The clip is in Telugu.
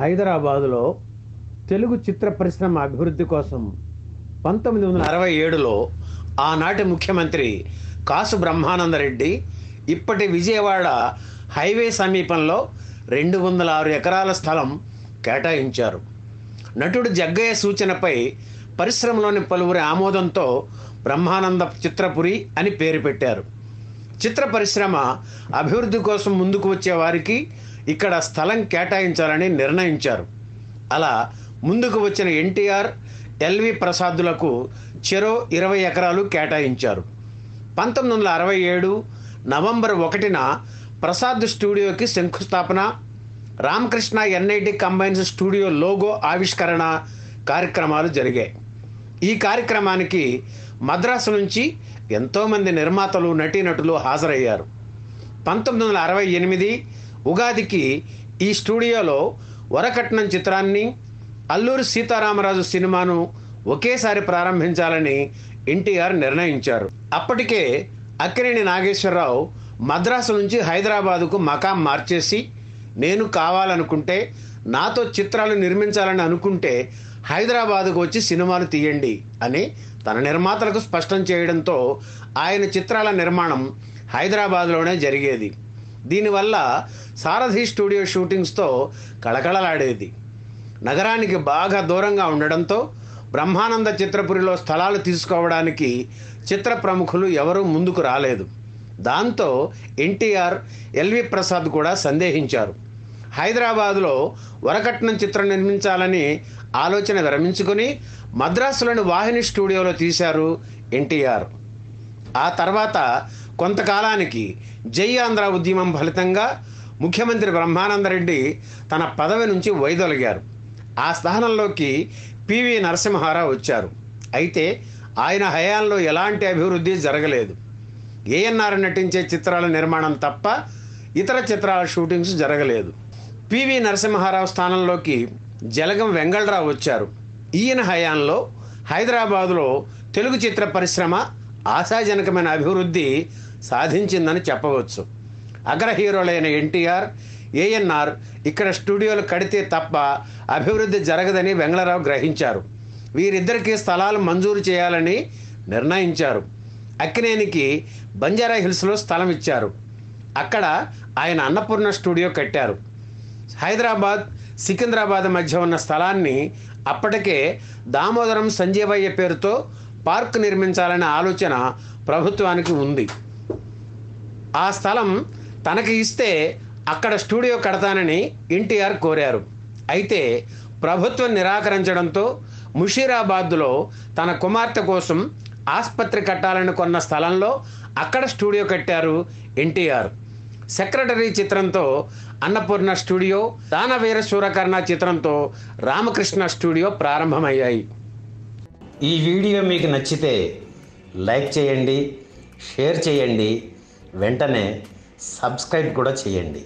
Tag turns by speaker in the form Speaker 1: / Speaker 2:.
Speaker 1: హైదరాబాదులో తెలుగు చిత్ర పరిశ్రమ అభివృద్ధి కోసం 1967లో ఆనాటి ముఖ్యమంత్రి కాసు బ్రహ్మానందరెడ్డి ఇప్పటి విజయవాడ హైవే సమీపంలో 206 ఎకరాల స్థలం కేటాయించారు. నటుడు జగ్గయ్య సూచనపై పరిశ్రమలోని పలువురి ఆమోదంతో బ్రహ్మానంద చిత్రపురి అని పేరు పెట్టారు. చిత్ర పరిశ్రమ అభివృద్ధి కోసం ముందుకు వచ్చే వారికి ఇక్కడ స్థలం కేటాయించాలని నిర్ణయించారు. అలా ముందుకు వచ్చిన ఎన్టీఆర్, ఎల్వి ప్రసాదులకు చెరో 20 ఎకరాలు కేటాయించారు. 1967 నవంబర్ 1న ప్రసాద్ స్టూడియోకి శంకుస్థాపన, Ramakrishna NIT combines studio logo ఆవిష్కరణ కార్యక్రమాలు జరిగాయి. ఈ కార్యక్రమానికి మద్రాసు నుంచి ఎంతోమంది నిర్మాతలు, నటీనటులు హాజరయ్యారు. 1968 ఉగాదికి ఈ స్టూడియోలో వరకట్నం చిత్రాన్ని, అల్లూరి సీతారామరాజు సినిమాను ఒకేసారి ప్రారంభించాలని ఎన్టీఆర్ నిర్ణయించారు. అప్పటికే అక్కినేని నాగేశ్వరరావు మద్రాసు నుంచి హైదరాబాదుకు మకాం మార్చేసి, నేను కావాలనుకుంటే, నాతో చిత్రాలు నిర్మించాలని అనుకుంటే హైదరాబాదుకు వచ్చి సినిమాలు తీయండి అని తన నిర్మాతలకు స్పష్టం చేయడంతో ఆయన చిత్రాల నిర్మాణం హైదరాబాద్లోనే జరిగేది. దీనివల్ల సారథి స్టూడియో షూటింగ్స్తో కళకళలాడేది. నగరానికి బాగా దూరంగా ఉండడంతో బ్రహ్మానంద చిత్రపురిలో స్థలాలు తీసుకోవడానికి చిత్ర ప్రముఖులు ఎవరూ ముందుకు రాలేదు. దాంతో ఎన్టీఆర్, ఎల్వి ప్రసాద్ కూడా సందేహించారు. హైదరాబాదులో వరకట్నం చిత్రం నిర్మించాలని ఆలోచన విరమించుకొని మద్రాసులోని వాహిని స్టూడియోలో తీశారు ఎన్టీఆర్. ఆ తర్వాత కొంతకాలానికి జై ఆంధ్ర ఉద్యమం ఫలితంగా ముఖ్యమంత్రి బ్రహ్మానందరెడ్డి తన పదవి నుంచి వైదొలిగారు. ఆ స్థానంలోకి పివి నరసింహారావు వచ్చారు. అయితే ఆయన హయాంలో ఎలాంటి అభివృద్ధి జరగలేదు. ఏఎన్ఆర్ నటించే చిత్రాల నిర్మాణం తప్ప ఇతర చిత్రాల షూటింగ్స్ జరగలేదు. పివి నరసింహారావు స్థానంలోకి జలగం వెంగళరావు వచ్చారు. ఈయన హయాంలో హైదరాబాదులో తెలుగు చిత్ర పరిశ్రమ ఆశాజనకమైన అభివృద్ధి సాధించిందని చెప్పవచ్చు. అగ్ర హీరోలైన ఎన్టీఆర్, ఏఎన్ఆర్ ఇక్కడ స్టూడియోలు కడితే తప్ప అభివృద్ధి జరగదని వెంగళరావు గ్రహించారు. వీరిద్దరికీ స్థలాలు మంజూరు చేయాలని నిర్ణయించారు. అక్కినేనికి బంజారా హిల్స్లో స్థలం ఇచ్చారు. అక్కడ ఆయన అన్నపూర్ణ స్టూడియో కట్టారు. హైదరాబాద్, సికింద్రాబాద్ మధ్య ఉన్న స్థలాన్ని అప్పటికే దామోదరం సంజీవయ్య పేరుతో పార్క్ నిర్మించాలనే ఆలోచన ప్రభుత్వానికి ఉంది. ఆ స్థలం తనకి ఇస్తే అక్కడ స్టూడియో కడతానని ఎన్టీఆర్ కోరారు. అయితే ప్రభుత్వం నిరాకరించడంతో ముషీరాబాద్లో తన కుమార్తె కోసం ఆసుపత్రి కట్టాలని కొన్న స్థలంలో అక్కడ స్టూడియో కట్టారు ఎన్టీఆర్. సెక్రటరీ చిత్రంతో అన్నపూర్ణ స్టూడియో, దానవీర శూరకర్ణ చిత్రంతో రామకృష్ణ స్టూడియో ప్రారంభమయ్యాయి.
Speaker 2: ఈ వీడియో మీకు నచ్చితే లైక్ చేయండి, షేర్ చేయండి, వెంటనే సబ్స్క్రైబ్ కూడా చేయండి.